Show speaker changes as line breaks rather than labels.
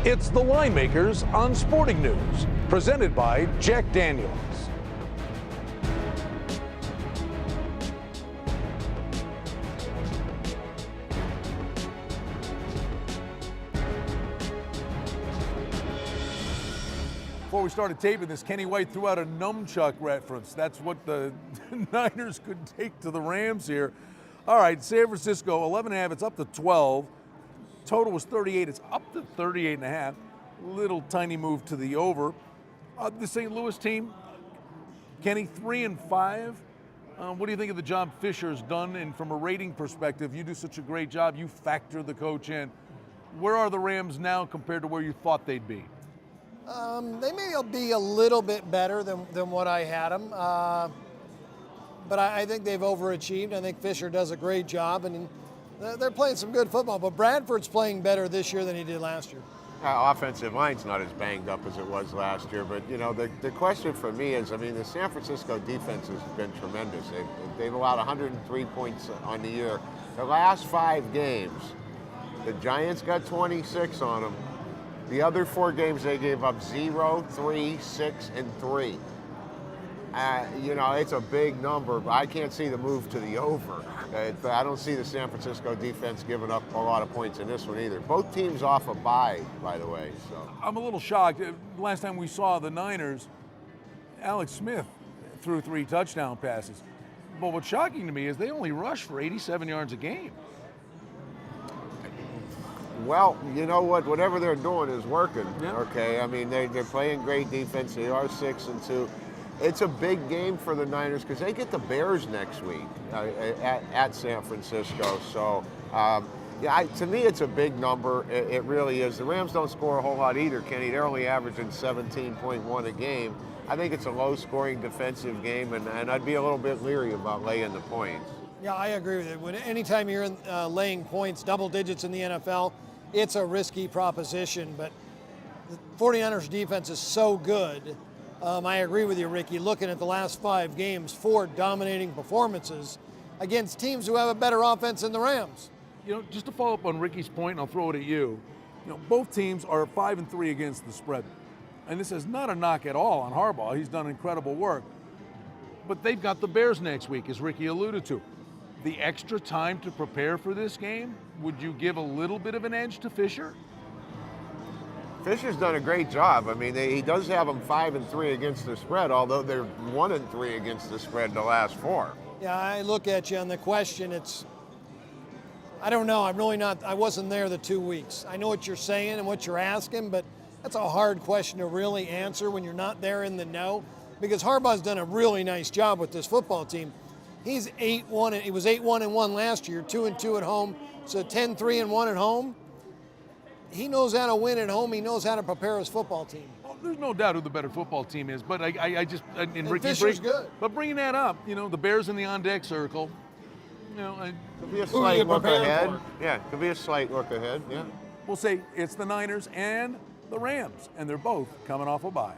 It's the Line Makers on Sporting News, presented by Jack Daniels. Before we started taping this, Kenny White threw out a nunchuck reference. That's what the Niners could take to the Rams here. All right, San Francisco, 11.5, it's up to 12. Total was 38, it's up to 38.5. Little tiny move to the over. The St. Louis team, Kenny, 3-5. What do you think of the job Fisher's done? And from a rating perspective, you do such a great job, you factor the coach in. Where are the Rams now compared to where you thought they'd be?
They may be a little bit better than what I had them, but I think they've overachieved. I think Fisher does a great job, and they're playing some good football. But Bradford's playing better this year than he did last year.
Offensive line's not as banged up as it was last year, but you know the question for me is, I mean, the San Francisco defense has been tremendous. They've allowed 103 points on the year. The last 5 games, the Giants got 26 on them. The other 4 games they gave up 0, 3, 6, and 3. You know, it's a big number, but I can't see the move to the over. I don't see the San Francisco defense giving up a lot of points in this one either. Both teams off a bye, by the way. So
I'm a little shocked. Last time we saw the Niners, Alex Smith threw 3 touchdown passes. But what's shocking to me is they only rush for 87 yards a game.
Well, you know what? Whatever they're doing is working.
Yeah.
Okay, I mean they're playing great defense. They are 6-2. It's a big game for the Niners because they get the Bears next week at San Francisco. So, yeah, to me, it's a big number. It really is. The Rams don't score a whole lot either, Kenny. They're only averaging 17.1 a game. I think it's a low-scoring defensive game, and I'd be a little bit leery about laying the points.
Yeah, I agree with you. Anytime you're laying points, double digits in the NFL, it's a risky proposition. But the 49ers defense is so good. I agree with you, Ricky. Looking at the last 5 games, 4 dominating performances against teams who have a better offense than the Rams.
You know, just to follow up on Ricky's point, and I'll throw it at you. You know, both teams are 5-3 against the spread. And this is not a knock at all on Harbaugh. He's done incredible work. But they've got the Bears next week, as Ricky alluded to. The extra time to prepare for this game, would you give a little bit of an edge to Fisher?
Fisher's done a great job. I mean, he does have them 5-3 against the spread, although they're 1-3 against the spread the last 4.
Yeah, I look at you on the question. I don't know. I'm really not. I wasn't there the 2 weeks. I know what you're saying and what you're asking, but that's a hard question to really answer when you're not there in the know. Because Harbaugh's done a really nice job with this football team. He's 8-1. He was 8-1-1 last year, 2-2 at home, so 10-3-1 at home. He knows how to win at home. He knows how to prepare his football team.
Well, there's no doubt who the better football team is, but I just in Ricky
Fisher's good.
But bringing that up, you know, the Bears in the on-deck circle. You know,
Could be a slight look ahead. Yeah, could be a slight look ahead. Yeah.
We'll say it's the Niners and the Rams, and they're both coming off a bye.